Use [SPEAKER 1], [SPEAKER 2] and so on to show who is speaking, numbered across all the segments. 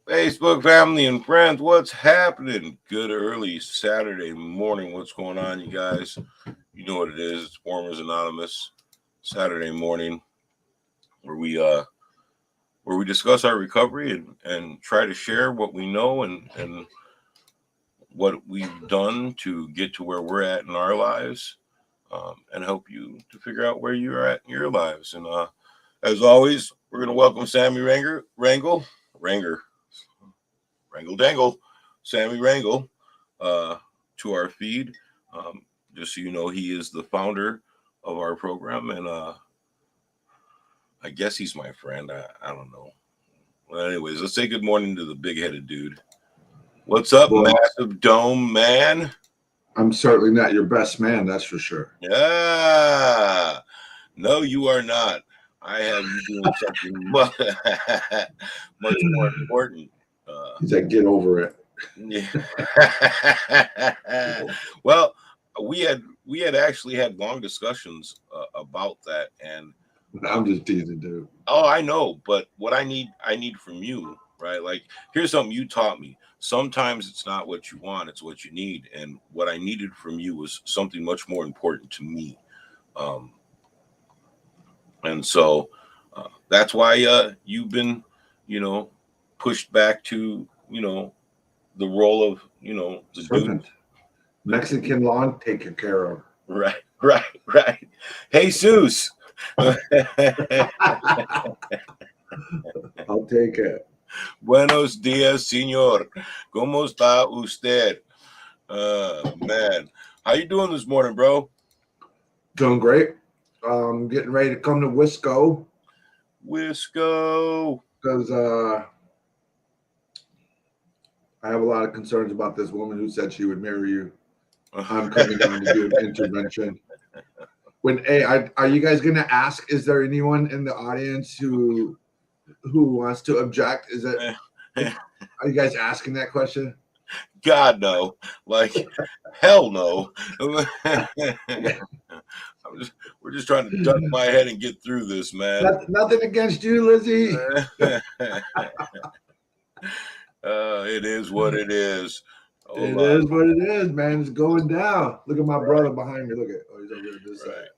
[SPEAKER 1] Facebook family and friends, what's happening? Good early Saturday morning. What's going on, you guys? You know what it is. It's Formers Anonymous Saturday morning, where we discuss our recovery and try to share what we know and what we've done to get to where we're at in our lives, and help you to figure out where you're at in your lives. And as always, we're gonna welcome Sammy Wrangle Dangle, Sammy Wrangle, to our feed. Um, just so you know, he is the founder of our program, and I guess he's my friend. I don't know. Well, anyways, let's say good morning to the big-headed dude. What's up,
[SPEAKER 2] Well,
[SPEAKER 1] massive dome man?
[SPEAKER 2] I'm certainly not your best man, that's for sure.
[SPEAKER 1] Yeah, no, you are not. I have you doing something much more important.
[SPEAKER 2] He's like, get over it.
[SPEAKER 1] Yeah. Well, we had actually had long discussions about that, and
[SPEAKER 2] I'm just teasing, dude.
[SPEAKER 1] oh, I know, but what I need from you, right? Like, here's something you taught me. Sometimes it's not what you want, it's what you need, and what I needed from you was something much more important to me. Um, and so that's why you've been, you know, pushed back to, the role of, the dude.
[SPEAKER 2] Serpent. Mexican lawn, take your care of.
[SPEAKER 1] Right, right, right. Hey, Seuss.
[SPEAKER 2] I'll take it.
[SPEAKER 1] Buenos dias, señor. ¿Cómo está usted? Man, how you doing this morning, bro?
[SPEAKER 2] Doing great. Getting ready to come to Wisco
[SPEAKER 1] Wisco.
[SPEAKER 2] because I have a lot of concerns about this woman who said she would marry you. I'm coming down to do an intervention. Are you guys gonna ask? Is there anyone in the audience who wants to object? Are you guys asking that question?
[SPEAKER 1] God no, like hell no. We're just trying to duck my head and get through this, man.
[SPEAKER 2] Nothing against you, Lizzie.
[SPEAKER 1] It is what it is.
[SPEAKER 2] It is what it is, man. It's going down. Look at my brother behind me. Look at he's over here this side.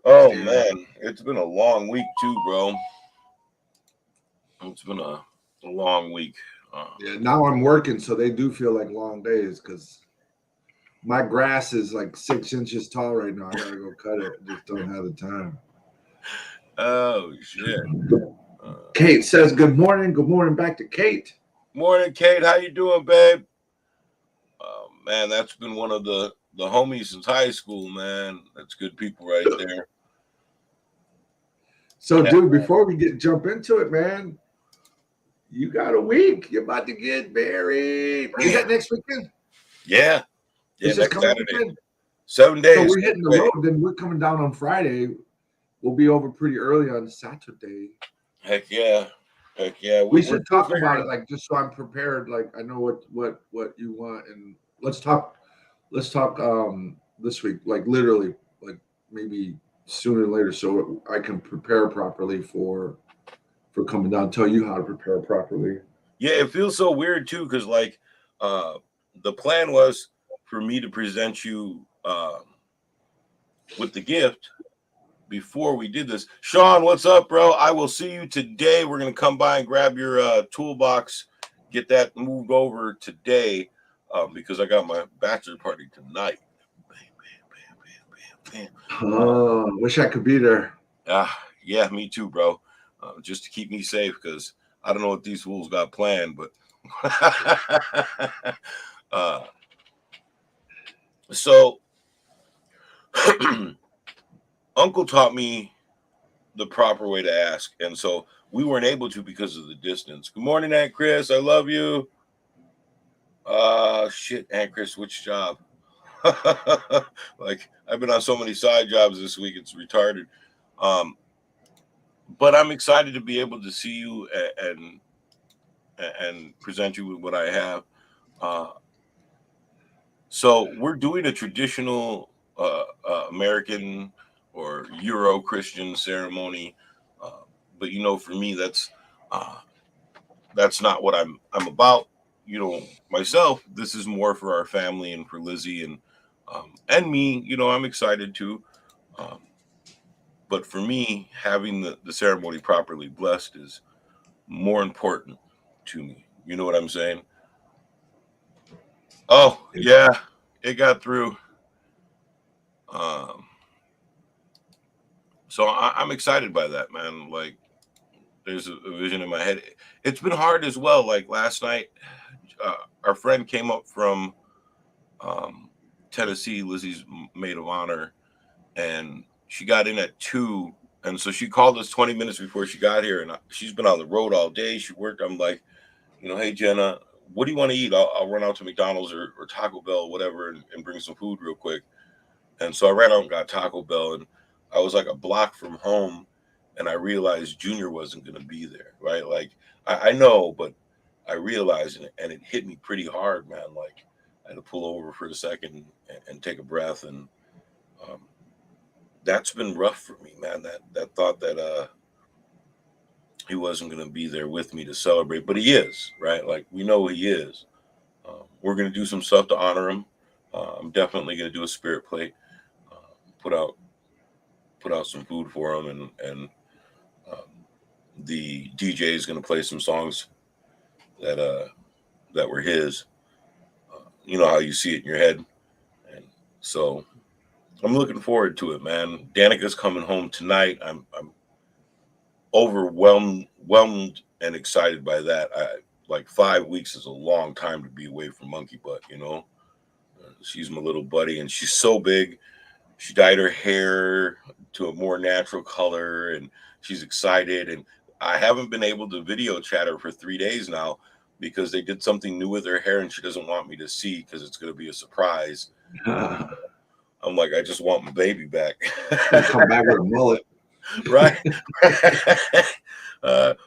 [SPEAKER 1] Oh man, it's been a long week too, bro. It's been a long week.
[SPEAKER 2] Yeah, now I'm working, so they do feel like long days because my grass is like 6 inches tall right now. I gotta go cut it. Just don't have the time.
[SPEAKER 1] Oh shit.
[SPEAKER 2] Kate says good morning. Good morning back to Kate.
[SPEAKER 1] Morning, Kate. How you doing, babe? Man, that's been one of the homies since high school, man. That's good people right there.
[SPEAKER 2] So, dude, before we jump into it, man, you got a week. You're about to get married. Is that next weekend?
[SPEAKER 1] Yeah.
[SPEAKER 2] Yeah, next Saturday. Weekend?
[SPEAKER 1] 7 days.
[SPEAKER 2] So we're hitting the road. Then we're coming down on Friday. We'll be over pretty early on Saturday.
[SPEAKER 1] Heck yeah. Heck yeah.
[SPEAKER 2] We should talk about it, like, just so I'm prepared. Like, I know what you want, and let's talk this week, like literally, like maybe sooner or later, so I can prepare properly for coming down. Tell you how to prepare properly.
[SPEAKER 1] Yeah, it feels so weird too, because like the plan was for me to present you with the gift before we did this. Sean, what's up, bro? I will see you today. We're gonna come by and grab your toolbox, get that moved over today, because I got my bachelor party tonight. Bam.
[SPEAKER 2] Oh, wish I could be there.
[SPEAKER 1] Yeah, me too, bro. Just to keep me safe, because I don't know what these fools got planned, but so Uncle taught me the proper way to ask, and so we weren't able to because of the distance. Good morning, Aunt Chris. I love you. Shit, Aunt Chris, which job? Like, I've been on so many side jobs this week, it's retarded. But I'm excited to be able to see you and present you with what I have. So we're doing a traditional American or Euro Christian ceremony, but for me, that's that's not what I'm about. You know, myself, this is more for our family and for Lizzie and me. You know, I'm excited too. Um, but for me, having the ceremony properly blessed is more important to me. You know what I'm saying? Oh yeah, it got through. Um, so I'm excited by that, man. Like, there's a vision in my head. It's been hard as well. Like last night, our friend came up from um, Tennessee, Lizzie's maid of honor, and she got in at 2. And so she called us 20 minutes before she got here, and she's been on the road all day. She worked. I'm like, you know, hey Jenna, what do you want to eat? I'll run out to McDonald's or Taco Bell, or whatever, and bring some food real quick. And so I ran out and got Taco Bell, and I was like a block from home, and I realized Junior wasn't going to be there, right? Like I know, but I realized, and it hit me pretty hard, man. Like I had to pull over for a second and take a breath, and um, that's been rough for me, man. That thought that he wasn't going to be there with me to celebrate, but he is, right? Like we know he is. We're going to do some stuff to honor him. I'm definitely going to do a spirit plate, uh, put out some food for him, and um, the DJ is going to play some songs that that were his. You know how you see it in your head, and so I'm looking forward to it, man. Danica's coming home tonight. I'm overwhelmed and excited by that. Like 5 weeks is a long time to be away from Monkey Butt, you know. She's my little buddy, and she's so big. She dyed her hair to a more natural color, and she's excited. And I haven't been able to video chat her for 3 days now because they did something new with her hair, and she doesn't want me to see because it's going to be a surprise. I'm like, I just want my baby back.
[SPEAKER 2] Come back with a mullet.
[SPEAKER 1] Right?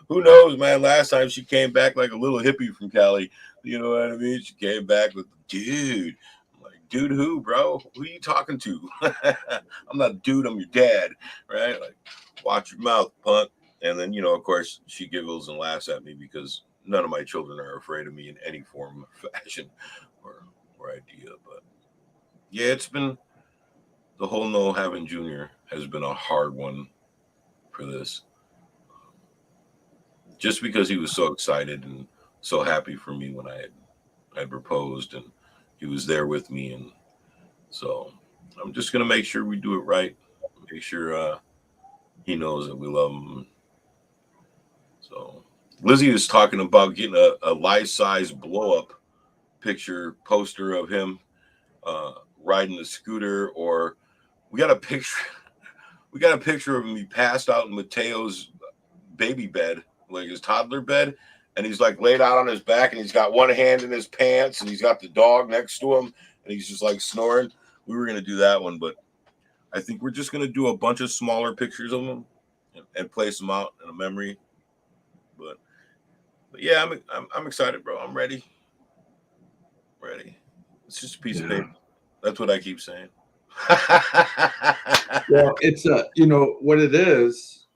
[SPEAKER 1] Who knows, man? Last time she came back like a little hippie from Cali. You know what I mean? She came back with, dude. I'm like, dude, who, bro? Who are you talking to? I'm not a dude. I'm your dad, right? Like, watch your mouth, punk. And then, you know, of course, she giggles and laughs at me because none of my children are afraid of me in any form or fashion or idea. But yeah, it's been the whole no having Junior has been a hard one for this. Just because he was so excited and so happy for me when I had proposed, and he was there with me, and so I'm just gonna make sure we do it right. Make sure he knows that we love him. So Lizzie is talking about getting a life-size blow-up picture poster of him riding the scooter, or we got a picture. We got a picture of him. He passed out in Mateo's baby bed, like his toddler bed, and he's like laid out on his back, and he's got one hand in his pants, and he's got the dog next to him, and he's just like snoring. We were gonna do that one, but I think we're just gonna do a bunch of smaller pictures of him and place them out in a memory. But yeah, I'm excited, bro. I'm ready. Ready. It's just a piece of paper. That's what I keep saying.
[SPEAKER 2] Well, it's you know what it is.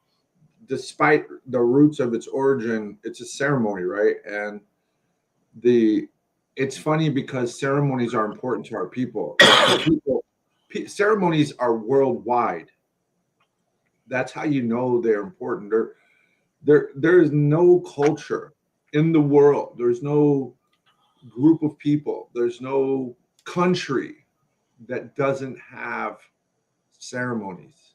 [SPEAKER 2] Despite the roots of its origin, it's a ceremony, right? And it's funny because ceremonies are important to our people. Ceremonies are worldwide. That's how you know they're important. There is no culture in the world. There's no group of people. There's no country that doesn't have ceremonies.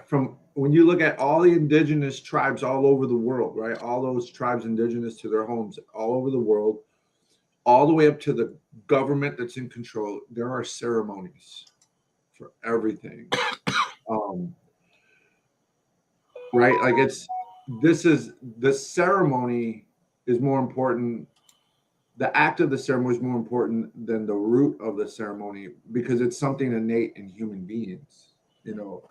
[SPEAKER 2] From when you look at all the indigenous tribes all over the world, right? All those tribes indigenous to their homes all over the world, all the way up to the government that's in control, there are ceremonies for everything. Right? Like the ceremony is more important. The act of the ceremony is more important than the root of the ceremony because it's something innate in human beings. You know,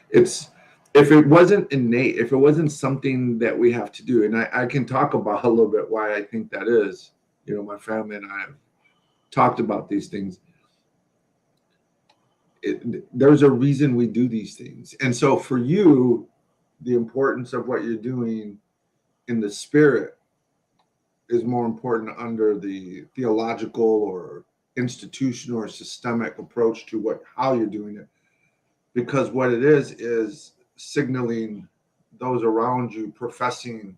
[SPEAKER 2] it's if it wasn't innate, if it wasn't something that we have to do, and I can talk about a little bit why I think that is. You know, my family and I have talked about these things. There's a reason we do these things. And so for you, the importance of what you're doing in the spirit is more important under the theological or institutional or systemic approach to how you're doing it, because what it is signaling those around you, professing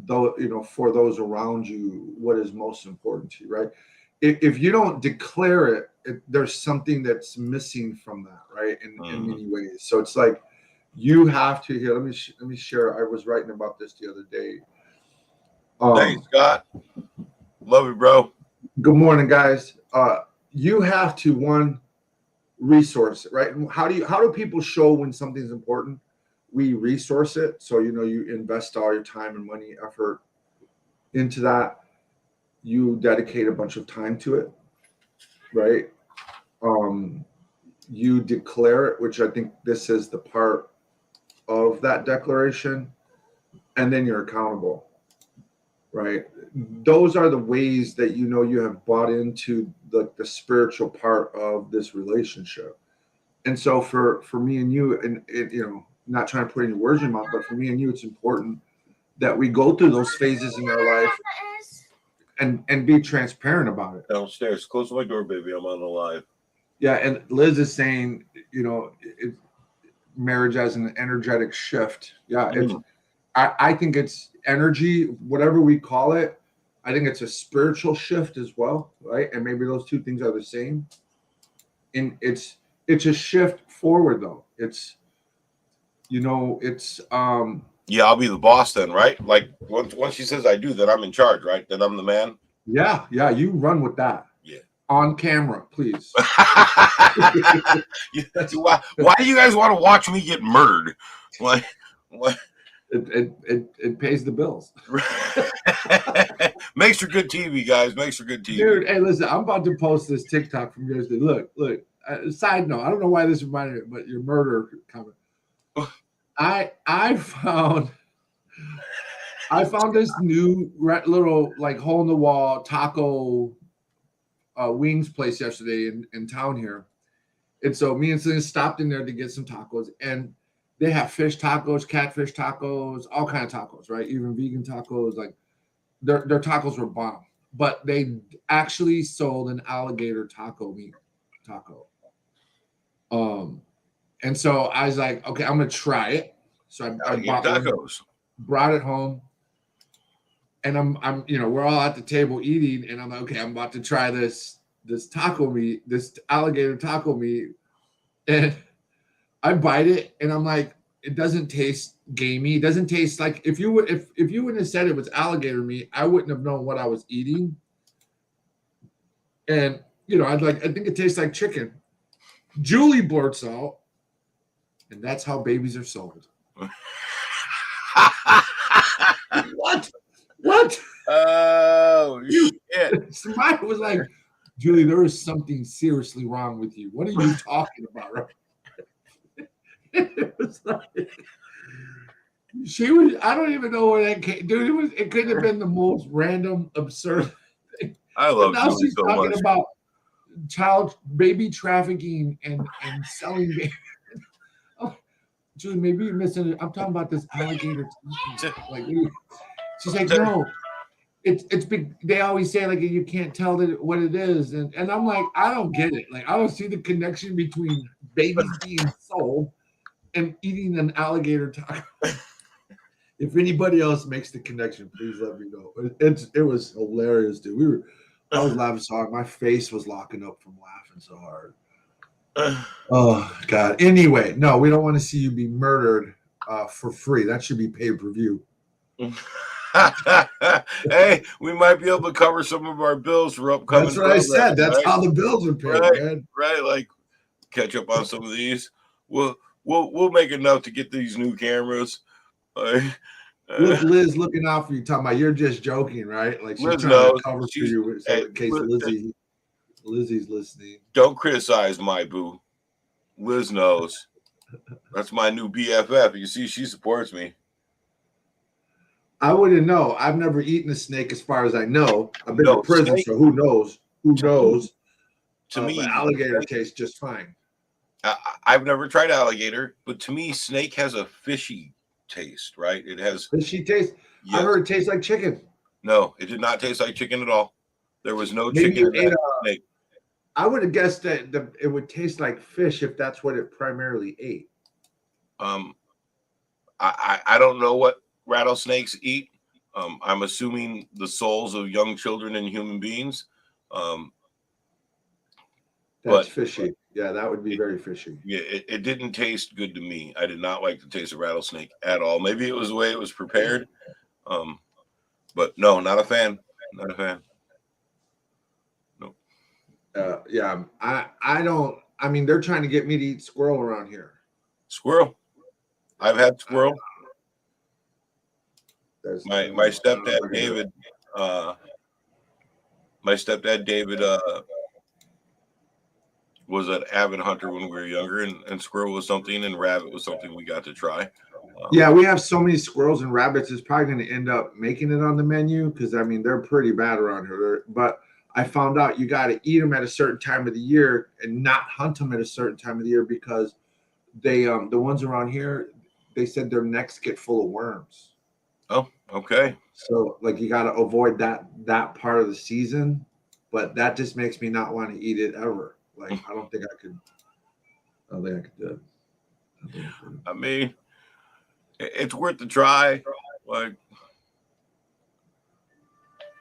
[SPEAKER 2] though, for those around you, what is most important to you, right? If you don't declare it, there's something that's missing from that, right? In many ways. So it's like you have to. Here, let me share. I was writing about this the other day.
[SPEAKER 1] Thanks, Scott. Love you, bro.
[SPEAKER 2] Good morning, guys. You have to resource it, right? How do people show when something's important? We resource it. So you invest all your time and money, effort into that. You dedicate a bunch of time to it, right? You declare it, which I think this is the part of that declaration, and then you're accountable, right? Those are the ways that you have bought into the spiritual part of this relationship. And so for me and you, and not trying to put any words in your mouth, but for me and you, it's important that we go through those phases in our life and be transparent about it.
[SPEAKER 1] Downstairs. Close my door, baby. I'm on the live.
[SPEAKER 2] Yeah, and Liz is saying, marriage as an energetic shift. Yeah, I think it's energy, whatever we call it. I think it's a spiritual shift as well, right? And maybe those two things are the same. And it's a shift forward, though. It's
[SPEAKER 1] yeah, I'll be the boss then, right? Like once she says I do, then I'm in charge, right? Then I'm the man.
[SPEAKER 2] Yeah, you run with that.
[SPEAKER 1] Yeah.
[SPEAKER 2] On camera, please.
[SPEAKER 1] Why do you guys want to watch me get murdered? Like what?
[SPEAKER 2] It pays the bills.
[SPEAKER 1] Makes for good TV, guys. Makes for good TV.
[SPEAKER 2] Dude, hey, listen, I'm about to post this TikTok from yesterday. Look. Side note, I don't know why this reminded me, but your murder comment. I found this new little like hole in the wall taco wings place yesterday in town here. And so me and Selena stopped in there to get some tacos, and they have fish tacos, catfish tacos, all kind of tacos, right? Even vegan tacos. Like their tacos were bomb, but they actually sold an alligator taco. And so I was like, okay, I'm gonna try it. So I bought tacos, brought it home, and I'm we're all at the table eating, and I'm like, okay, I'm about to try this taco meat, this alligator taco meat, and I bite it, and I'm like, it doesn't taste gamey. It doesn't taste like if you wouldn't have said it was alligator meat, I wouldn't have known what I was eating. And I think it tastes like chicken. Julie blurts out, and that's how babies are sold. What?
[SPEAKER 1] Oh, shit.
[SPEAKER 2] Somebody was like, Julie, there is something seriously wrong with you. What are you talking about? Right? It was like, I don't even know where that came. Dude, it could have been the most random, absurd thing.
[SPEAKER 1] I love
[SPEAKER 2] now
[SPEAKER 1] Julie
[SPEAKER 2] she's
[SPEAKER 1] so
[SPEAKER 2] talking
[SPEAKER 1] much.
[SPEAKER 2] about baby trafficking and selling baby. Oh, Julie, maybe you're missing it. I'm talking about this alligator. Like, she's like, no, it's big. They always say like you can't tell what it is, and I'm like, I don't get it. Like I don't see the connection between babies being sold and eating an alligator taco. If anybody else makes the connection, please let me know. It was hilarious, dude. I was laughing so hard. My face was locking up from laughing so hard. Oh God. Anyway, no, we don't want to see you be murdered for free. That should be pay-per-view.
[SPEAKER 1] Hey, we might be able to cover some of our bills for upcoming.
[SPEAKER 2] That's what I said. That's how the bills are paid, man.
[SPEAKER 1] Right. Like catch up on some of these. We'll make enough to get these new cameras.
[SPEAKER 2] Look, Liz looking out for you, talking about you're just joking, right? Like she's
[SPEAKER 1] Liz
[SPEAKER 2] trying
[SPEAKER 1] knows.
[SPEAKER 2] to cover for you in case Lizzie's listening.
[SPEAKER 1] Don't criticize my boo. Liz knows. That's my new BFF. You see, she supports me.
[SPEAKER 2] I wouldn't know. I've never eaten a snake as far as I know. I've been to prison, so who knows? To me, alligator tastes just fine.
[SPEAKER 1] I've never tried alligator, but to me, snake has a fishy taste, right? It has
[SPEAKER 2] Fishy taste.
[SPEAKER 1] yes.
[SPEAKER 2] I heard it tastes like chicken.
[SPEAKER 1] No, it did not taste like chicken at all. There was no
[SPEAKER 2] Maybe
[SPEAKER 1] chicken
[SPEAKER 2] you
[SPEAKER 1] in
[SPEAKER 2] ate
[SPEAKER 1] that snake.
[SPEAKER 2] I would have guessed that it would taste like fish if that's what it primarily ate.
[SPEAKER 1] I don't know what rattlesnakes eat. I'm assuming the souls of young children and human beings.
[SPEAKER 2] That's fishy. Yeah, that would be very fishy.
[SPEAKER 1] Yeah, it didn't taste good to me. I did not like the taste of rattlesnake at all. Maybe it was the way it was prepared. But no, not a fan. Not a fan. No.
[SPEAKER 2] Yeah, I don't. I mean, they're trying to get me to eat squirrel around here.
[SPEAKER 1] Squirrel. I've had squirrel. My stepdad David. My stepdad David was an avid hunter when we were younger, and squirrel was something, and rabbit was something we got to try.
[SPEAKER 2] Yeah, we have so many squirrels and rabbits. It's probably going to end up making it on the menu because I mean they're pretty bad around here. But I found out you got to eat them at a certain time of the year and not hunt them at a certain time of the year because they the ones around here, they said their necks get full of worms.
[SPEAKER 1] Oh, okay.
[SPEAKER 2] So like you got to avoid that part of the season, but that just makes me not want to eat it ever. Like I don't think I could do it.
[SPEAKER 1] I mean, it's worth the try. Like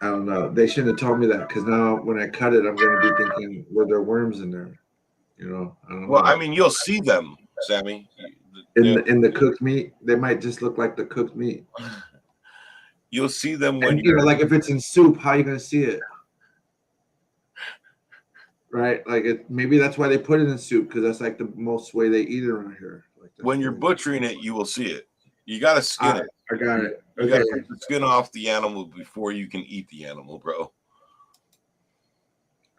[SPEAKER 2] I don't know. They shouldn't have told me that because now when I cut it, I'm going to be thinking, were there worms in there? You know, I don't know.
[SPEAKER 1] I mean, you'll see them, Sammy.
[SPEAKER 2] In the cooked meat, they might just look like the cooked meat.
[SPEAKER 1] You'll see them when
[SPEAKER 2] you know, like if it's in soup, how are you going to see it? Right? Like maybe that's why they put it in soup because that's like the most way they eat it around here. Like
[SPEAKER 1] when you're butchering it, you will see it. You got to skin it.
[SPEAKER 2] I got it.
[SPEAKER 1] You got to take the skin off the animal before you can eat the animal, bro.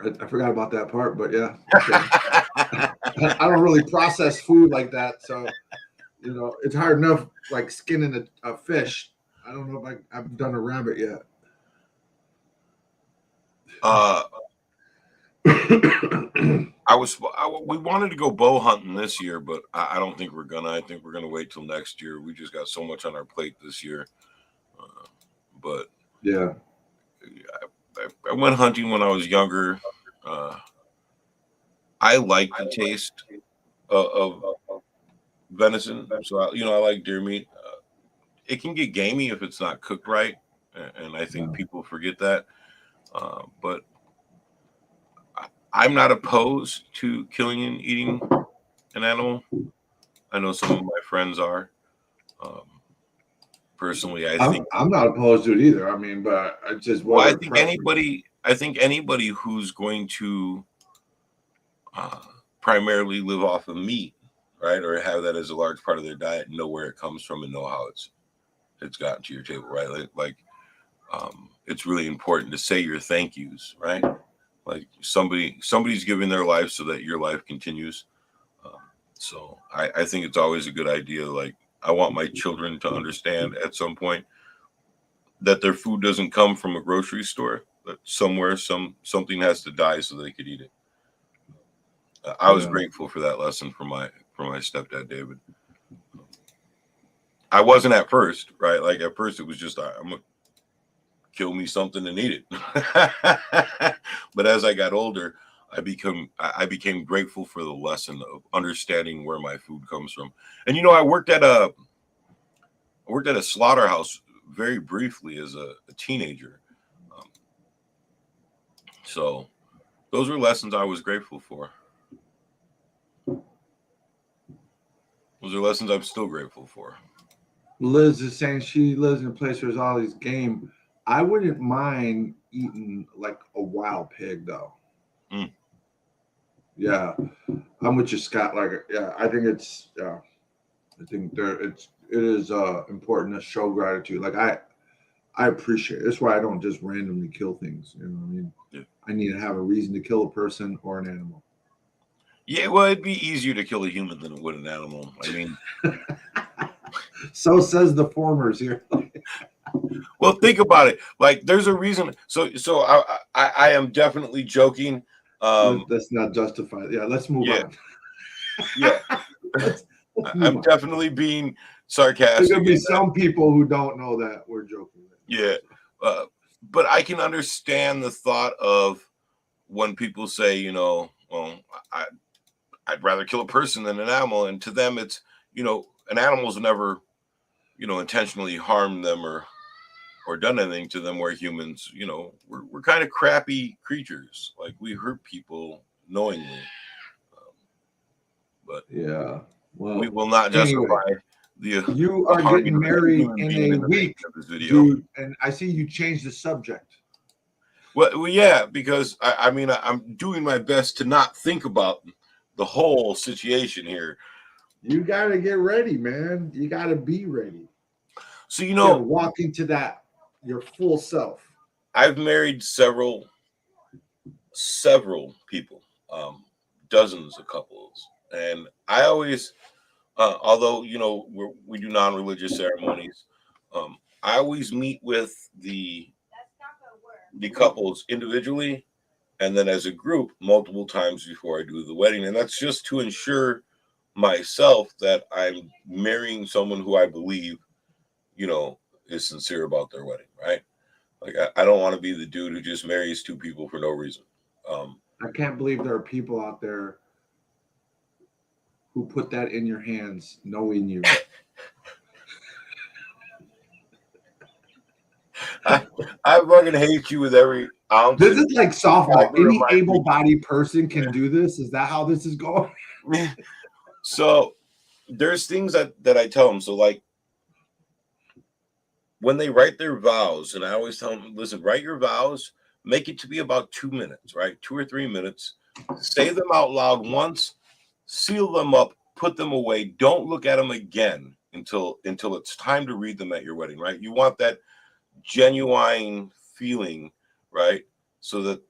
[SPEAKER 2] I forgot about that part, but yeah. Okay. I don't really process food like that, so you know it's hard enough like skinning a fish. I don't know if I've done a rabbit yet.
[SPEAKER 1] We wanted to go bow hunting this year, but I don't think we're gonna. I think we're gonna wait till next year. We just got so much on our plate this year. But
[SPEAKER 2] yeah,
[SPEAKER 1] I went hunting when I was younger. I like the taste of venison, so I like deer meat. It can get gamey if it's not cooked right, and I think people forget that. But I'm not opposed to killing and eating an animal. I know some of my friends are. Personally, I think
[SPEAKER 2] I'm not opposed to it either. I mean, but I just
[SPEAKER 1] I think anybody who's going to primarily live off of meat, right, or have that as a large part of their diet, know where it comes from and know how it's gotten to your table, right? Like it's really important to say your thank yous, right? Like somebody's giving their life so that your life continues. So I think it's always a good idea. Like I want my children to understand at some point that their food doesn't come from a grocery store, that somewhere something has to die so they could eat it. I was grateful for that lesson from my stepdad David. I wasn't at first, right? Like at first it was just I'm gonna kill me something and eat it. But as I got older, I became grateful for the lesson of understanding where my food comes from. And I worked at a slaughterhouse very briefly as a teenager. So those were lessons I was grateful for. Those are lessons I'm still grateful for.
[SPEAKER 2] Liz is saying she lives in a place where there's all these game. I wouldn't mind eating like a wild pig though.
[SPEAKER 1] Mm.
[SPEAKER 2] Yeah, I'm with you, Scott. Like, yeah, I think it's I think it is important to show gratitude. Like I appreciate it. That's why I don't just randomly kill things. You know what I mean?
[SPEAKER 1] Yeah.
[SPEAKER 2] I need to have a reason to kill a person or an animal.
[SPEAKER 1] Yeah, well, it'd be easier to kill a human than it would an animal. I mean,
[SPEAKER 2] so says the formers here.
[SPEAKER 1] Well, think about it. Like, there's a reason. So I am definitely joking.
[SPEAKER 2] That's not justified. Yeah, let's move on.
[SPEAKER 1] Yeah. I'm definitely being
[SPEAKER 2] There's
[SPEAKER 1] sarcastic.
[SPEAKER 2] gonna be some people who don't know that we're joking.
[SPEAKER 1] Yeah, but I can understand the thought of when people say, you know, well, I'd rather kill a person than an animal, and to them, it's, you know, an animal's never, you know, intentionally harmed them or done anything to them. Where humans, you know, we're kind of crappy creatures. Like, we hurt people knowingly, but
[SPEAKER 2] Yeah, well,
[SPEAKER 1] we will not
[SPEAKER 2] anyway,
[SPEAKER 1] justify the
[SPEAKER 2] you are getting married in a week, dude, and I see you changed the subject.
[SPEAKER 1] Well, yeah, because I mean, I'm doing my best to not think about the whole situation here.
[SPEAKER 2] You got to get ready, man. You got to be ready.
[SPEAKER 1] So, you know,
[SPEAKER 2] walk into that your full self.
[SPEAKER 1] I've married several people, dozens of couples, and I always, although, you know, we do non-religious ceremonies, I always meet with the couples individually and then as a group multiple times before I do the wedding, and that's just to ensure myself that I'm marrying someone who I believe, you know, is sincere about their wedding, right? Like, I don't want to be the dude who just marries two people for no reason.
[SPEAKER 2] I can't believe there are people out there who put that in your hands knowing you.
[SPEAKER 1] I fucking hate you with every ounce.
[SPEAKER 2] This is like softball. Any able-bodied person can do this. Is that how this is going?
[SPEAKER 1] So there's things that I tell them. So, like, when they write their vows, and I always tell them, listen, write your vows, make it to be about 2 minutes, right? 2 or 3 minutes. Say them out loud once, seal them up, put them away. Don't look at them again until it's time to read them at your wedding, right? You want that genuine feeling, right? So that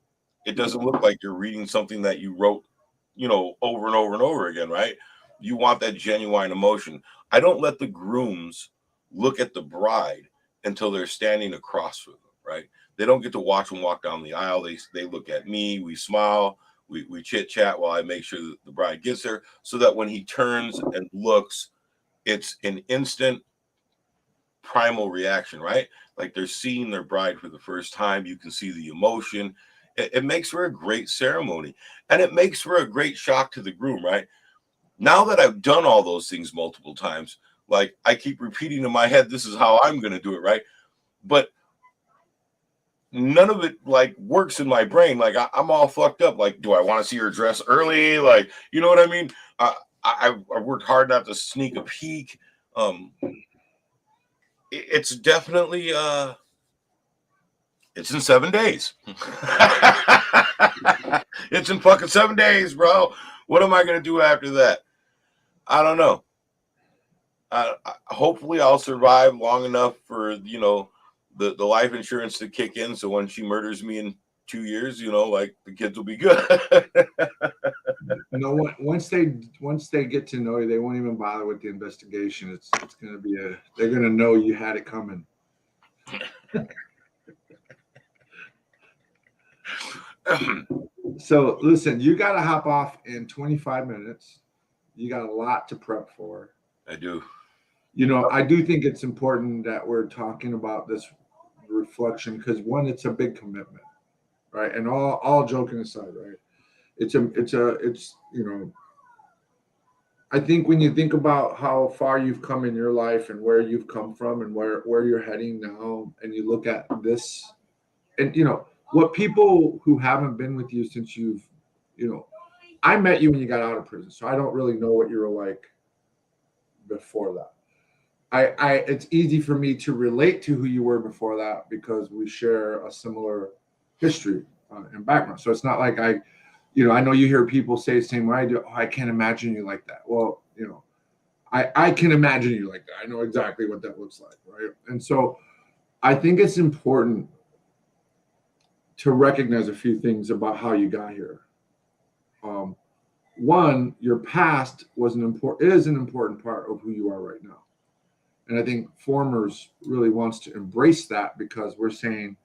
[SPEAKER 1] it doesn't look like you're reading something that you wrote, you know, over and over and over again, right? You want that genuine emotion. I don't let the grooms look at the bride until they're standing across from them, right? They don't get to watch them walk down the aisle. They look at me, we smile, we chit chat while I make sure that the bride gets there, so that when he turns and looks, it's an instant primal reaction, right? Like, they're seeing their bride for the first time. You can see the emotion. It makes for a great ceremony, and it makes for a great shock to the groom, right? Now that I've done all those things multiple times, like, I keep repeating in my head, this is how I'm going to do it, right? But none of it, like, works in my brain. Like, I'm all fucked up. Like, do I want to see her dress early? Like, you know what I mean? I worked hard not to sneak a peek. It's definitely it's in 7 days. It's in fucking 7 days, bro. What am I going to do after that? I don't know. Hopefully I'll survive long enough for, you know, the life insurance to kick in, so when she murders me in 2 years, you know, like, the kids will be good.
[SPEAKER 2] No, once they get to know you, they won't even bother with the investigation. It's going to be they're going to know you had it coming. So listen, you got to hop off in 25 minutes. You got a lot to prep for.
[SPEAKER 1] I do.
[SPEAKER 2] You know, I do think it's important that we're talking about this reflection, because one, it's a big commitment, right? And all joking aside, right? It's you know, I think when you think about how far you've come in your life and where you've come from and where you're heading now, and you look at this, and you know what, people who haven't been with you since you know, I met you when you got out of prison, so I don't really know what you were like before that. It's easy for me to relate to who you were before that because we share a similar history and background. So it's not like I know you hear people say the same way I do. Oh, I can't imagine you like that. Well, you know, I can imagine you like that. I know exactly what that looks like, right? And so I think it's important to recognize a few things about how you got here. One, your past is an important part of who you are right now. And I think Formers really wants to embrace that, because we're saying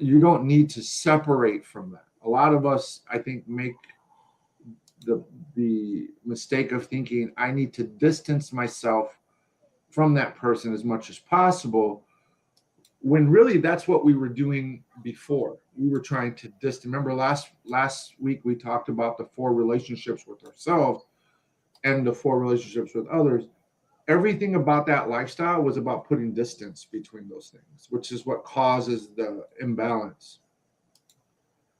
[SPEAKER 2] you don't need to separate from that. A lot of us, I think, make the mistake of thinking I need to distance myself from that person as much as possible, when really that's what we were doing before. We were trying to distance. Remember last week we talked about the 4 relationships with ourselves and the 4 relationships with others. Everything about that lifestyle was about putting distance between those things, which is what causes the imbalance,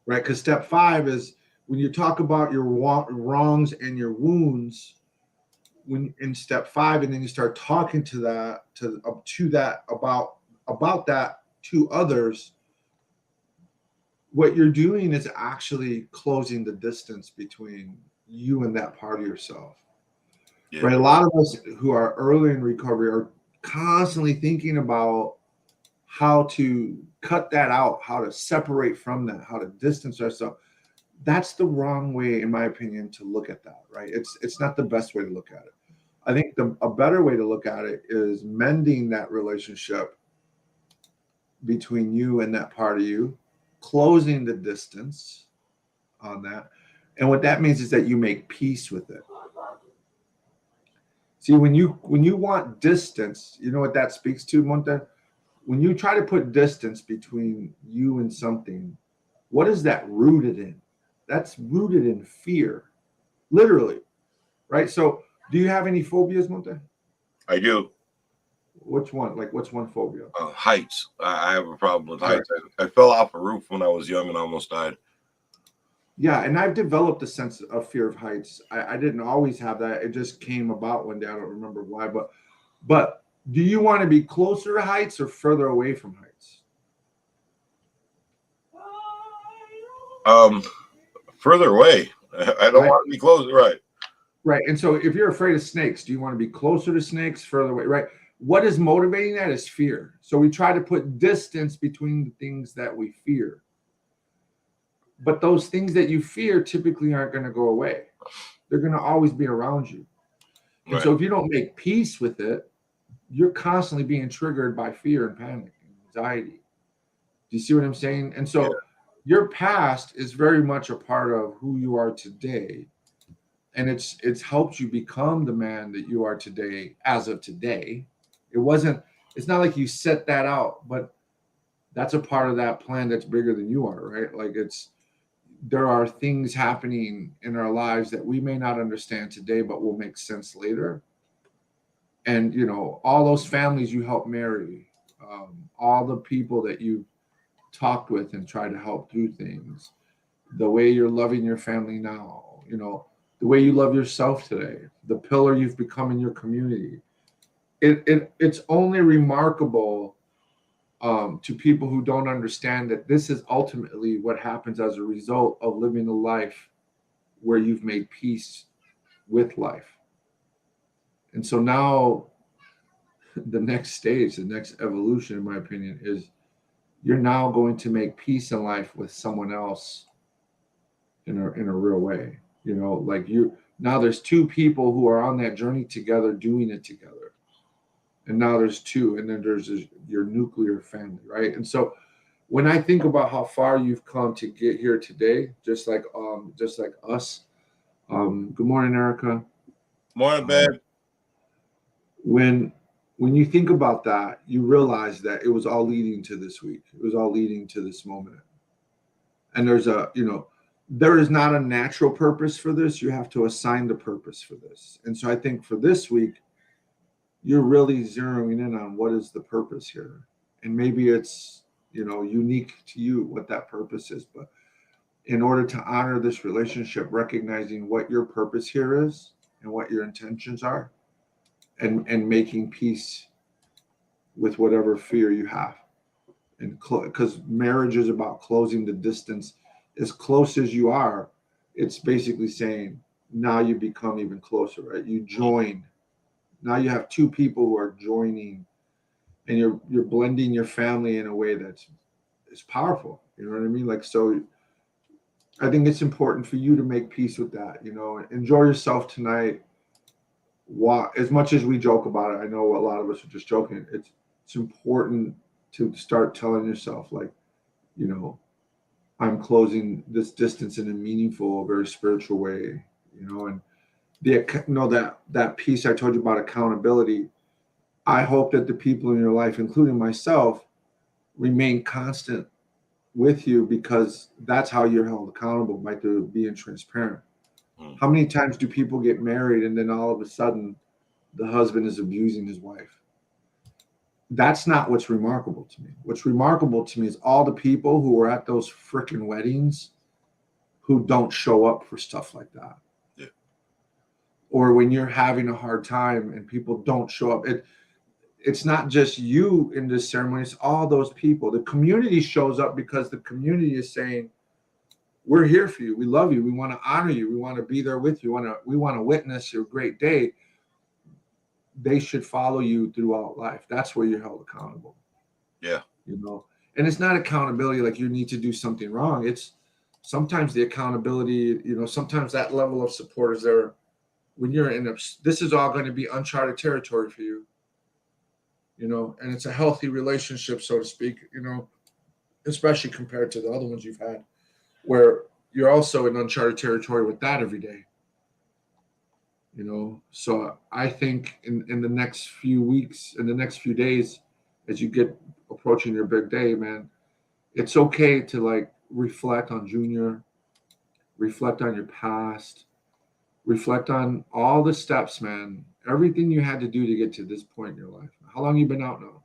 [SPEAKER 2] right? Because step 5 is when you talk about your wrongs and your wounds, when in step 5, and then you start talking to that about that to others, what you're doing is actually closing the distance between you and that part of yourself. Yeah. Right? A lot of us who are early in recovery are constantly thinking about how to cut that out, how to separate from that, how to distance ourselves. That's the wrong way, in my opinion, to look at that, right? It's not the best way to look at it. I think a better way to look at it is mending that relationship between you and that part of you, closing the distance on that. And what that means is that you make peace with it. See, when you want distance, you know what that speaks to, Monte? When you try to put distance between you and something, what is that rooted in? That's rooted in fear, literally, right? So do you have any phobias, Monte?
[SPEAKER 1] I do.
[SPEAKER 2] Which one? Like, what's one phobia?
[SPEAKER 1] Heights. I have a problem with heights. Right. I fell off a roof when I was young and almost died.
[SPEAKER 2] Yeah, and I've developed a sense of fear of heights. I didn't always have that. It just came about one day. I don't remember why. But do you want to be closer to heights or further away from heights?
[SPEAKER 1] Further away. I don't want to be closer. Right.
[SPEAKER 2] Right. And so if you're afraid of snakes, do you want to be closer to snakes, further away? Right. What is motivating that is fear. So we try to put distance between the things that we fear. But those things that you fear typically aren't going to go away. They're going to always be around you. And so if you don't make peace with it, you're constantly being triggered by fear and panic and anxiety. Do you see what I'm saying? And so your past is very much a part of who you are today. And it's helped you become the man that you are today as of today. It's not like you set that out, but that's a part of that plan that's bigger than you are, right? Like there are things happening in our lives that we may not understand today, but will make sense later. And, all those families you helped marry, all the people that you talked with and tried to help through things, the way you're loving your family now, the way you love yourself today, the pillar you've become in your community. It's only remarkable to people who don't understand that this is ultimately what happens as a result of living a life where you've made peace with life. And so now the next stage, the next evolution, in my opinion, is you're now going to make peace in life with someone else in a real way. Now there's 2 people who are on that journey together, doing it together. And now there's 2, and then there's your nuclear family, right? And so when I think about how far you've come to get here today, just like us. Good morning, Erica.
[SPEAKER 1] Morning, babe.
[SPEAKER 2] When you think about that, you realize that it was all leading to this week. It was all leading to this moment. And there is not a natural purpose for this. You have to assign the purpose for this. And so I think for this week, you're really zeroing in on what is the purpose here. And maybe it's, unique to you what that purpose is. But in order to honor this relationship, recognizing what your purpose here is and what your intentions are, and making peace with whatever fear you have. And because marriage is about closing the distance as close as you are, it's basically saying now you become even closer, right? You join. Now you have 2 people who are joining, and you're blending your family in a way that's powerful. You know what I mean? Like, so I think it's important for you to make peace with that. Enjoy yourself tonight. As much as we joke about it, I know a lot of us are just joking. It's important to start telling yourself, like, I'm closing this distance in a meaningful, very spiritual way you know, and that piece I told you about accountability. I hope that the people in your life, including myself, remain constant with you, because that's how you're held accountable, by being transparent. How many times do people get married and then all of a sudden the husband is abusing his wife? That's not what's remarkable to me. What's remarkable to me is all the people who are at those freaking weddings who don't show up for stuff like that.
[SPEAKER 1] Yeah.
[SPEAKER 2] Or when you're having a hard time and people don't show up. It's not just you in this ceremony, it's all those people. The community shows up because the community is saying, we're here for you. We love you. We want to honor you. We want to be there with you. We want to witness your great day. They should follow you throughout life. That's where you're held accountable.
[SPEAKER 1] Yeah.
[SPEAKER 2] You know, and it's not accountability like you need to do something wrong. It's sometimes the accountability, you know, sometimes that level of support is there when you're this is all going to be uncharted territory for you. You know, and it's a healthy relationship, so to speak, you know, especially compared to the other ones you've had, where you're also in uncharted territory with that every day. You know, so I think in the next few weeks, in the next few days, as you get approaching your big day, man, it's okay to like reflect on Junior, reflect on your past, reflect on all the steps, man, everything you had to do to get to this point in your life. How long you been out now?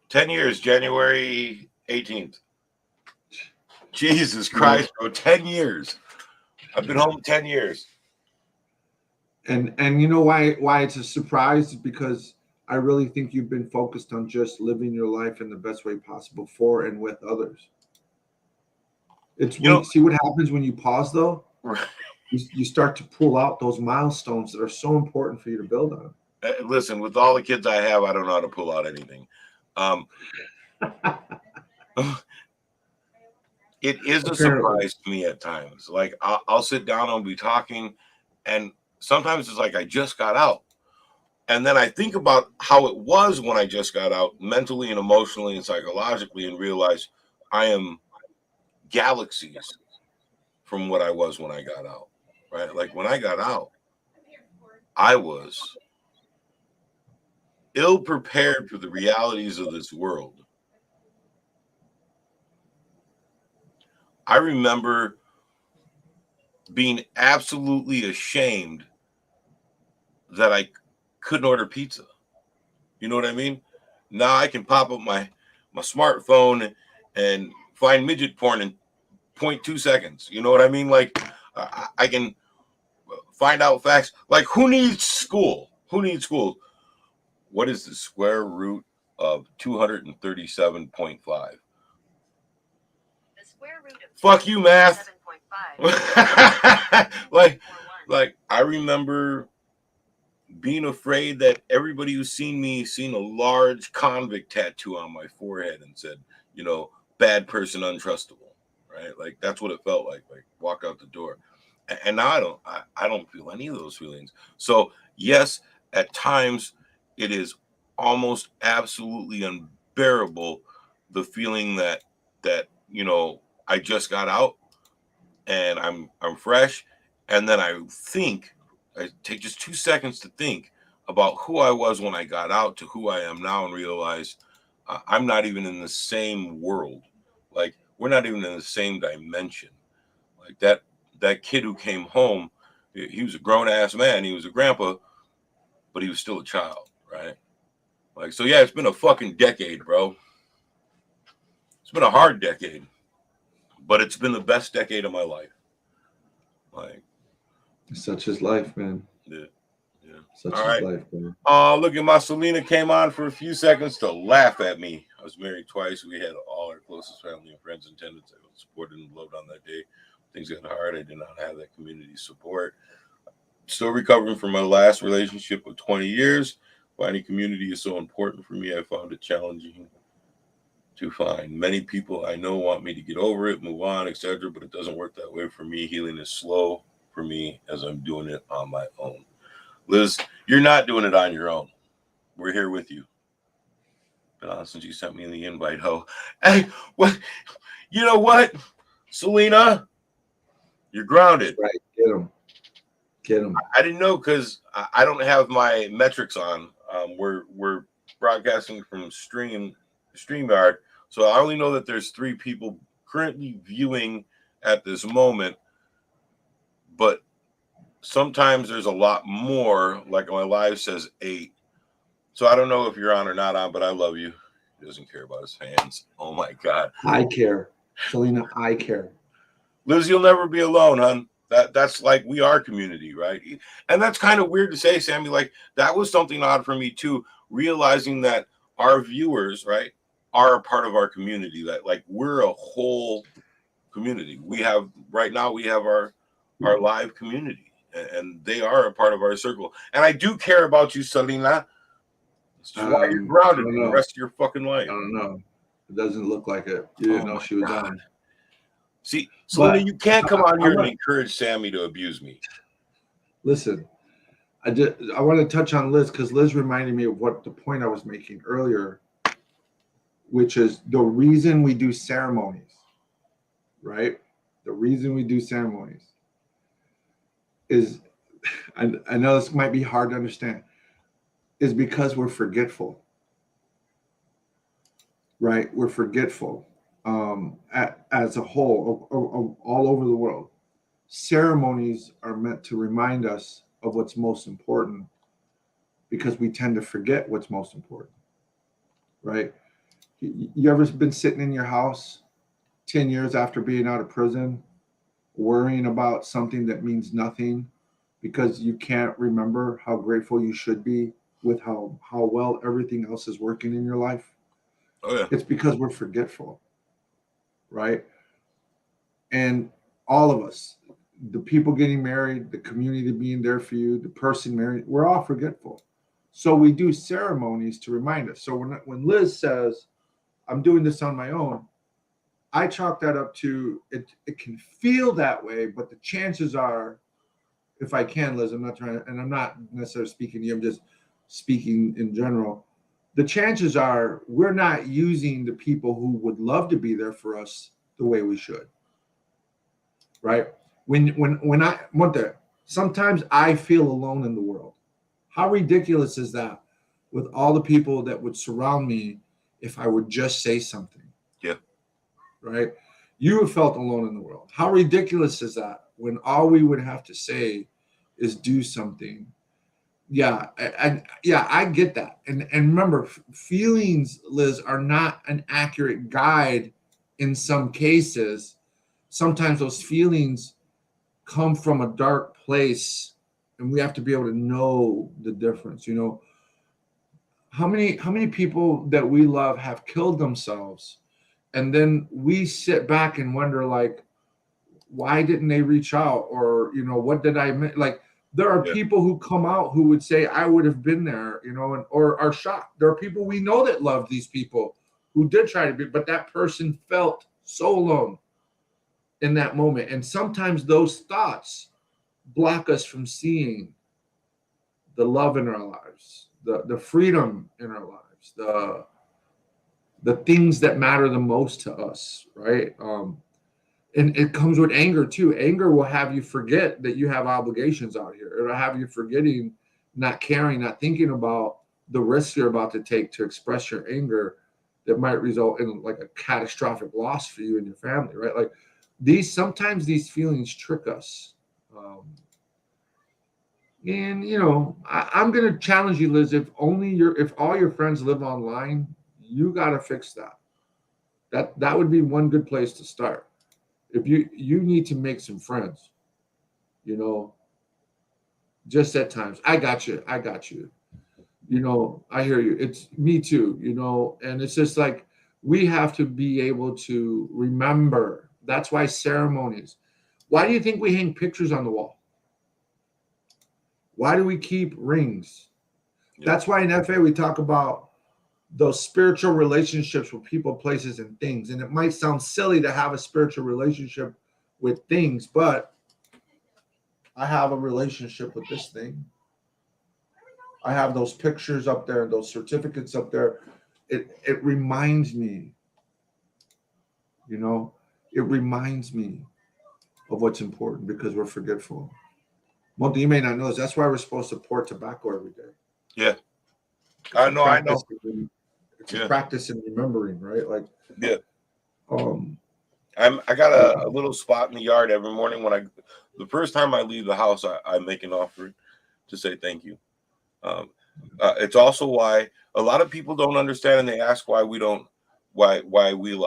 [SPEAKER 1] 10 years, January 18th. Jesus Christ, bro, 10 years. I've been home 10 years.
[SPEAKER 2] And you know why it's a surprise? Because I really think you've been focused on just living your life in the best way possible for and with others. See what happens when you pause though?
[SPEAKER 1] Right.
[SPEAKER 2] You start to pull out those milestones that are so important for you to build on.
[SPEAKER 1] Listen, with all the kids I have, I don't know how to pull out anything. It is a surprise to me at times. Like I'll sit down and be talking, and sometimes it's like I just got out. And then I think about how it was when I just got out, mentally and emotionally and psychologically, and realize I am galaxies from what I was when I got out. Right? Like when I got out, I was ill prepared for the realities of this world. I remember being absolutely ashamed that I couldn't order pizza. You know what I mean? Now I can pop up my smartphone and find midget porn in 0.2 seconds. You know what I mean? Like I can find out facts. Like who needs school? Who needs school? What is the square root of 237.5? The square root of fuck you, math. like I remember being afraid that everybody who's seen me seen a large convict tattoo on my forehead and said, you know, bad person, untrustable, right? Like that's what it felt like walk out the door. And now I don't feel any of those feelings. So yes, at times it is almost absolutely unbearable, the feeling that you know I just got out and I'm fresh, and then I take just 2 seconds to think about who I was when I got out to who I am now, and realize I'm not even in the same world. Like we're not even in the same dimension. Like that kid who came home, he was a grown ass man. He was a grandpa, but he was still a child, right? Like, so yeah, it's been a fucking decade, bro. It's been a hard decade, but it's been the best decade of my life. Like,
[SPEAKER 2] such is life, man.
[SPEAKER 1] Yeah.
[SPEAKER 2] Such is life, man.
[SPEAKER 1] Look at my Selena came on for a few seconds to laugh at me. I was married twice. We had all our closest family and friends in attendance. I was supported and loved on that day. Things got hard. I did not have that community support. Still recovering from my last relationship of 20 years. Finding community is so important for me. I found it challenging to find. Many people I know want me to get over it, move on, etc., but it doesn't work that way for me. Healing is slow for me as I'm doing it on my own. Liz, you're not doing it on your own. We're here with you. Been on since you sent me the invite, ho. Hey, what? You know what, Selena? You're grounded.
[SPEAKER 2] Right, get him. Get them.
[SPEAKER 1] I didn't know because I don't have my metrics on. We're broadcasting from StreamYard, so I only know that there's 3 people currently viewing at this moment. But sometimes there's a lot more. Like my live says 8. So I don't know if you're on or not on, but I love you. He doesn't care about his fans. Oh my God.
[SPEAKER 2] I care. Selena, I care.
[SPEAKER 1] Liz, you'll never be alone, hon. That's like we are community, right? And that's kind of weird to say, Sammy. Like that was something odd for me too, realizing that our viewers, right, are a part of our community. That like we're a whole community. We have right now we have our live community, and they are a part of our circle. And I do care about you, Selena. That's why you're grounded for the rest of your fucking life.
[SPEAKER 2] I don't know. It doesn't look like it. You didn't know she was on.
[SPEAKER 1] See, Selena, you can't come on here and encourage Sammy to abuse me.
[SPEAKER 2] Listen, I want to touch on Liz because Liz reminded me of what the point I was making earlier, which is the reason we do ceremonies, right? The reason we do ceremonies is, I know this might be hard to understand, is because we're forgetful, right? We're forgetful. As a whole, all over the world, ceremonies are meant to remind us of what's most important because we tend to forget what's most important, right? You ever been sitting in your house 10 years after being out of prison, worrying about something that means nothing because you can't remember how grateful you should be with how well everything else is working in your life?
[SPEAKER 1] Oh, yeah.
[SPEAKER 2] It's because we're forgetful. Right? And all of us, the people getting married, the community being there for you, the person married, we're all forgetful. So we do ceremonies to remind us. So when Liz says, I'm doing this on my own, I chalk that up to it can feel that way, but the chances are, if I can, Liz, I'm not trying, and I'm not necessarily speaking to you, I'm just speaking in general. The chances are we're not using the people who would love to be there for us the way we should, right? When I want that, sometimes I feel alone in the world. How ridiculous is that with all the people that would surround me if I would just say something?
[SPEAKER 1] Yeah.
[SPEAKER 2] Right? You have felt alone in the world. How ridiculous is that when all we would have to say is do something? Yeah, I get that. And remember, feelings, Liz, are not an accurate guide in some cases. Sometimes those feelings come from a dark place, and we have to be able to know the difference. You know, how many people that we love have killed themselves, and then we sit back and wonder, like, why didn't they reach out? Or, you know, what did I miss? Like, there are people who come out who would say, I would have been there, you know, or are shocked. There are people we know that love these people who did try to be, but that person felt so alone in that moment. And sometimes those thoughts block us from seeing the love in our lives, the freedom in our lives, the things that matter the most to us, right? And it comes with anger too. Anger will have you forget that you have obligations out here. It'll have you forgetting, not caring, not thinking about the risks you're about to take to express your anger that might result in like a catastrophic loss for you and your family, right? Like sometimes these feelings trick us. And you know, I'm gonna challenge you, Liz. If all your friends live online, you gotta fix that. That would be one good place to start. If you need to make some friends, you know, just at times. I got you. You know, I hear you. It's me too, you know, and it's just like we have to be able to remember. That's why ceremonies. Why do you think we hang pictures on the wall? Why do we keep rings? That's why in FA we talk about those spiritual relationships with people, places, and things. And it might sound silly to have a spiritual relationship with things, but I have a relationship with this thing. I have those pictures up there, those certificates up there. It reminds me, you know, it reminds me of what's important because we're forgetful. Monty, you may not know this. That's why we're supposed to pour tobacco every day.
[SPEAKER 1] Yeah. I know.
[SPEAKER 2] It's a practice in remembering, right? Like,
[SPEAKER 1] yeah.
[SPEAKER 2] I
[SPEAKER 1] got a little spot in the yard every morning when the first time I leave the house, I make an offering to say thank you. It's also why a lot of people don't understand, and they ask why we allow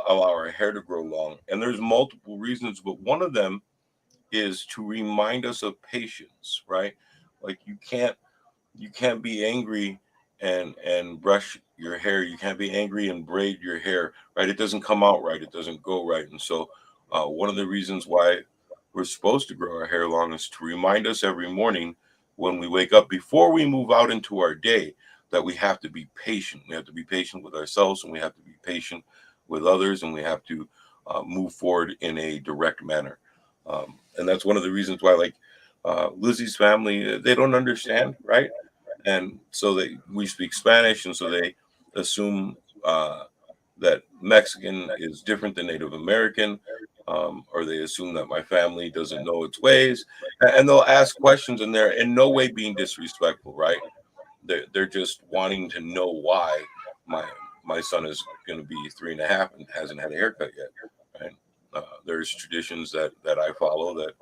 [SPEAKER 1] our hair to grow long. And there's multiple reasons, but one of them is to remind us of patience, right? Like you can't be angry and brush your hair. You can't be angry and braid your hair, right? It doesn't come out right. It doesn't go right. And so one of the reasons why we're supposed to grow our hair long is to remind us every morning when we wake up, before we move out into our day, that we have to be patient. We have to be patient with ourselves, and we have to be patient with others, and we have to move forward in a direct manner. And that's one of the reasons why, like Lizzie's family, they don't understand, right? And so we speak Spanish, and so they assume that Mexican is different than Native American, or they assume that my family doesn't know its ways, and they'll ask questions, and they're in no way being disrespectful, right? They're just wanting to know why my son is going to be 3.5 and hasn't had a haircut yet, right? There's traditions that I follow that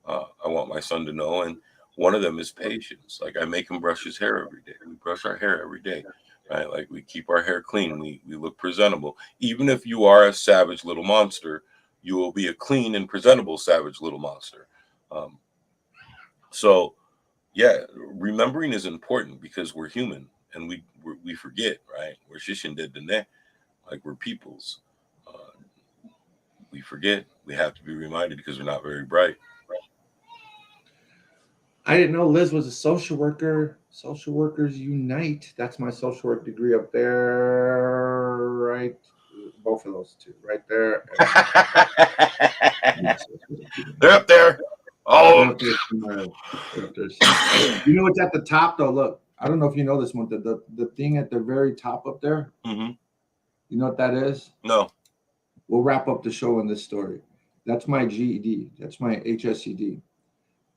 [SPEAKER 1] I want my son to know, and one of them is patience. Like I make him brush his hair every day. We brush our hair every day, right? Like we keep our hair clean. We look presentable. Even if you are a savage little monster, you will be a clean and presentable savage little monster. So yeah, remembering is important because we're human and we forget, right? We're shishin dead the like we're peoples. We forget. We have to be reminded because we're not very bright.
[SPEAKER 2] I didn't know Liz was a social worker. Social Workers Unite. That's my social work degree up there, right? Both of those two, right there.
[SPEAKER 1] They're up there. Oh,
[SPEAKER 2] you know what's at the top though? Look, I don't know if you know this one. The thing at the very top up there.
[SPEAKER 1] Mm-hmm.
[SPEAKER 2] You know what that is?
[SPEAKER 1] No.
[SPEAKER 2] We'll wrap up the show in this story. That's my GED. That's my HSED.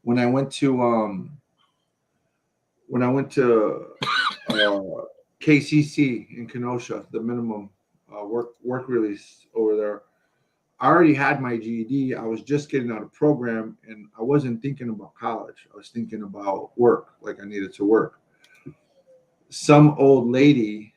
[SPEAKER 2] When I went to KCC in Kenosha, the minimum work release over there, I already had my GED. I was just getting out of program, and I wasn't thinking about college. I was thinking about work, like I needed to work. Some old lady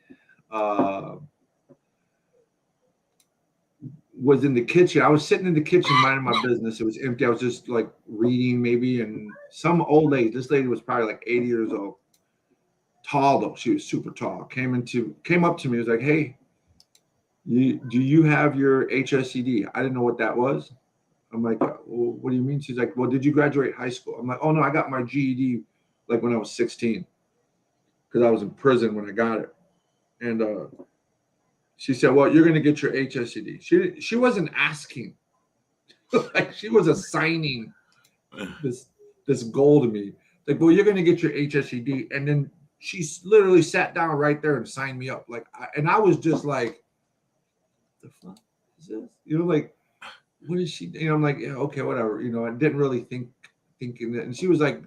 [SPEAKER 2] was in the kitchen. I was sitting in the kitchen minding my business. It was empty. I was just like reading maybe, and some old lady, this lady was probably like 80 years old, tall though. She was super tall. Came up to me, was like, "Hey, do you have your HSED?" I didn't know what that was. I'm like, "Well, what do you mean?" She's like, "Well, did you graduate high school?" I'm like, "Oh no, I got my GED like when I was 16 because I was in prison when I got it." And she said, "Well, you're going to get your HSED." She wasn't asking, like she was assigning this goal to me. Like, "Well, you're going to get your HSED," and then she literally sat down right there and signed me up. Like, and I was just like, "The fuck is this?" You know, like, what is she? You know, I'm like, "Yeah, okay, whatever." You know, I didn't really thinking that. And she was like,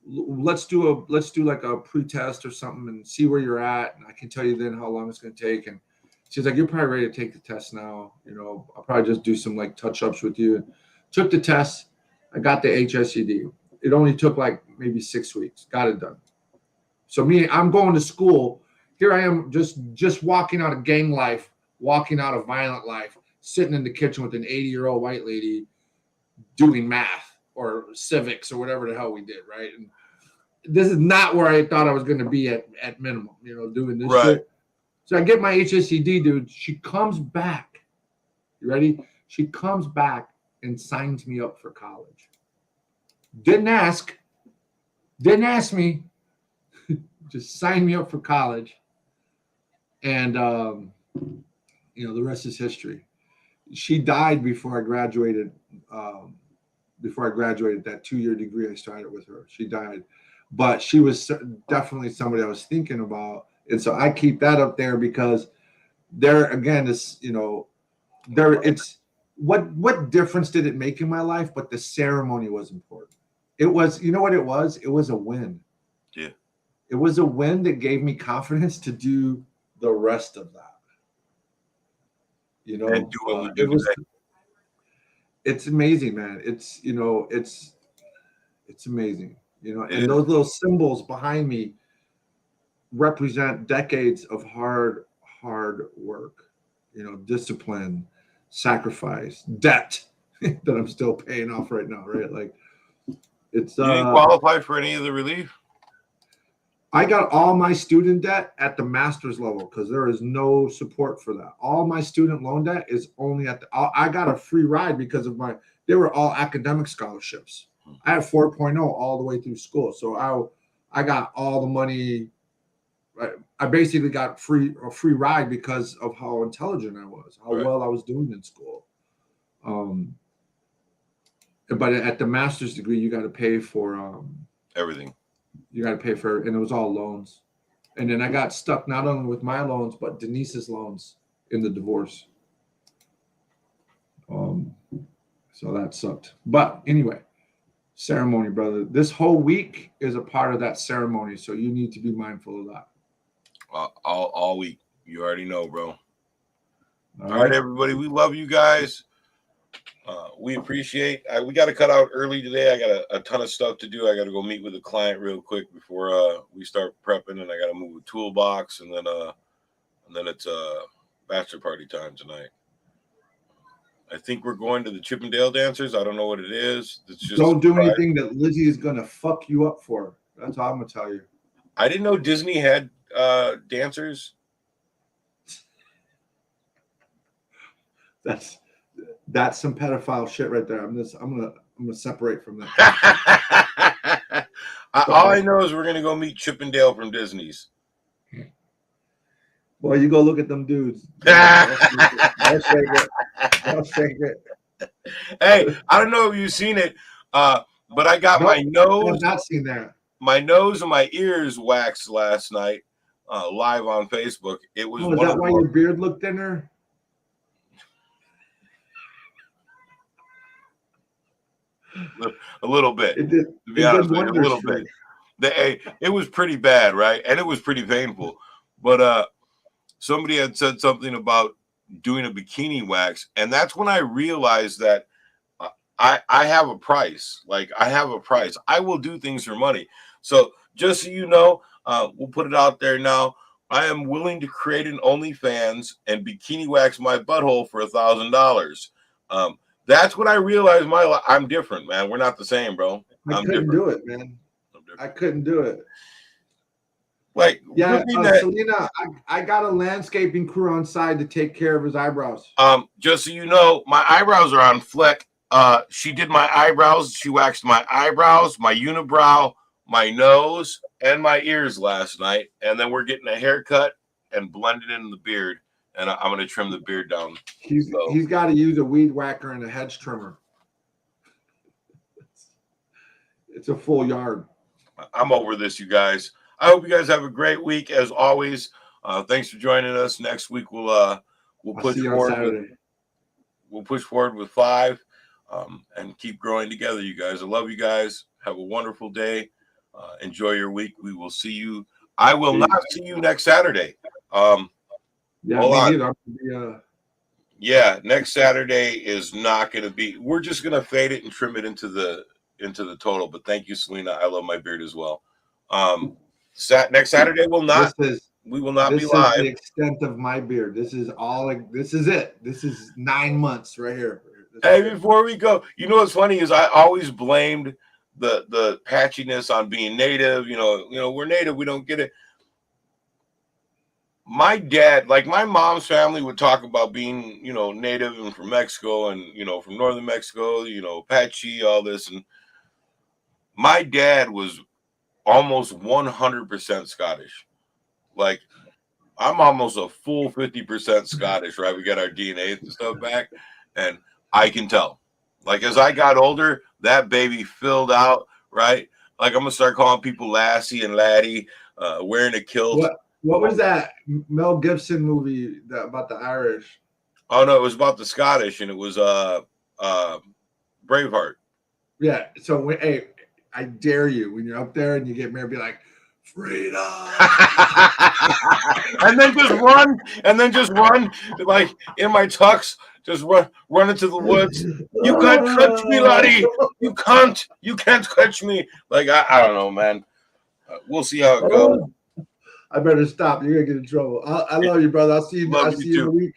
[SPEAKER 2] let's do like a pre-test or something and see where you're at, and I can tell you then how long it's going to take. And she's like, "You're probably ready to take the test now. You know, I'll probably just do some like touch-ups with you." Took the test. I got the HSED. It only took like maybe 6 weeks. Got it done. So I'm going to school. Here I am just walking out of gang life, walking out of violent life, sitting in the kitchen with an 80-year-old white lady doing math or civics or whatever the hell we did, right? And this is not where I thought I was going to be at minimum, you know, doing this shit. So I get my HSED, dude. She comes back. You ready? She comes back and signs me up for college. Didn't ask me. Just signed me up for college. And, you know, the rest is history. She died before I graduated. That 2-year degree I started with her. She died. But she was definitely somebody I was thinking about. And so I keep that up there because there, again, is, you know, it's what difference did it make in my life? But the ceremony was important. It was, you know what it was? It was a win.
[SPEAKER 1] Yeah.
[SPEAKER 2] It was a win that gave me confidence to do the rest of that. You know,
[SPEAKER 1] And do what we do
[SPEAKER 2] it was.
[SPEAKER 1] today.
[SPEAKER 2] It's amazing, man. It's it's amazing. You know,
[SPEAKER 1] It
[SPEAKER 2] and
[SPEAKER 1] is.
[SPEAKER 2] those little symbols behind me represent decades of hard work. You know, discipline, sacrifice, debt that I'm still paying off right now. Right, like it's.
[SPEAKER 1] You didn't qualify for any of the relief?
[SPEAKER 2] I got all my student debt at the master's level because there is no support for that. All my student loan debt is only at the. I got a free ride because of they were all academic scholarships. I had 4.0 all the way through school, so I got all the money. I basically got a free ride because of how intelligent I was, how well I was doing in school. But at the master's degree, you got to pay for
[SPEAKER 1] Everything.
[SPEAKER 2] You got to pay for, and it was all loans. And then I got stuck not only with my loans, but Denise's loans in the divorce. So that sucked. But anyway, ceremony, brother. This whole week is a part of that ceremony. So you need to be mindful of that.
[SPEAKER 1] All week. You already know, bro. All right, everybody. We love you guys. We appreciate. We got to cut out early today. I got a ton of stuff to do. I got to go meet with a client real quick before we start prepping, and I got to move a toolbox, and then it's bachelor party time tonight. I think we're going to the Chippendale dancers. I don't know what it is. It's just
[SPEAKER 2] don't do anything that Lizzie is gonna fuck you up for. That's all I'm gonna tell you.
[SPEAKER 1] I didn't know Disney had dancers.
[SPEAKER 2] That's some pedophile shit right there. I'm gonna separate from that.
[SPEAKER 1] All I know is we're gonna go meet Chippendale from Disney's.
[SPEAKER 2] Well, you go look at them dudes. I'll shake it.
[SPEAKER 1] Hey, I don't know if you've seen it, but I got my nose.
[SPEAKER 2] I've not seen that.
[SPEAKER 1] My nose and my ears waxed last night, live on Facebook. It was.
[SPEAKER 2] Oh, is that why your beard looked thinner?
[SPEAKER 1] A little bit.
[SPEAKER 2] It did.
[SPEAKER 1] To be honest with you, a little bit. It was pretty bad, right? And it was pretty painful. But somebody had said something about doing a bikini wax, and that's when I realized that I have a price. Like, I have a price. I will do things for money. So just so you know, we'll put it out there now. I am willing to create an OnlyFans and bikini wax my butthole for $1,000. That's when I realized I'm different, man. We're not the same, bro.
[SPEAKER 2] I couldn't do it, man. I couldn't do it.
[SPEAKER 1] Like,
[SPEAKER 2] yeah, Selena, I got a landscaping crew on side to take care of his eyebrows.
[SPEAKER 1] Just so you know, my eyebrows are on fleck. She did my eyebrows. She waxed my eyebrows, my unibrow, my nose, and my ears last night. And then we're getting a haircut and blended in the beard. And I'm going to trim the beard down.
[SPEAKER 2] He's got to use a weed whacker and a hedge trimmer. It's a full yard.
[SPEAKER 1] I'm over this, you guys. I hope you guys have a great week as always. Thanks for joining us. Next week we'll push forward. We'll push forward with 5 and keep growing together, you guys. I love you guys. Have a wonderful day. Enjoy your week. We will see you. I will not see you next Saturday. Yeah, next Saturday is not going to be. We're just going to fade it and trim it into the total. But thank you, Selena. I love my beard as well. Next Saturday will not. We will not be live.
[SPEAKER 2] This is the extent of my beard. This is it. This is 9 months right here.
[SPEAKER 1] Hey, before we go, you know what's funny is I always blamed the patchiness on being native. You know, we're native. We don't get it. My dad, like my mom's family, would talk about being, native and from Mexico and, from northern Mexico, Apache, all this. And my dad was almost 100% Scottish. Like, I'm almost a full 50% Scottish, right? We got our DNA and stuff back. And I can tell. Like, as I got older, that baby filled out, right? Like, I'm going to start calling people lassie and laddie, wearing a kilt.
[SPEAKER 2] What was that Mel Gibson movie about the Irish?
[SPEAKER 1] Oh, no, it was about the Scottish, and it was Braveheart.
[SPEAKER 2] Yeah. So, I dare you when you're up there and you get married, be like, freedom.
[SPEAKER 1] and then just run like in my tux, just run into the woods. You can't catch me, laddie. You can't catch me. Like I don't know, man. We'll see how it goes.
[SPEAKER 2] I better stop. You're gonna get in trouble. I love you, brother. I'll see you. I'll see you in a week.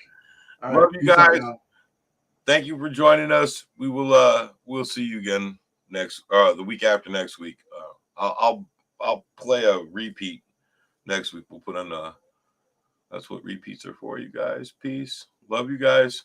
[SPEAKER 1] All love you guys. Thank you for joining us. We will we'll see you again the week after next week. I'll play a repeat next week. We'll put on that's what repeats are for, you guys. Peace. Love you guys.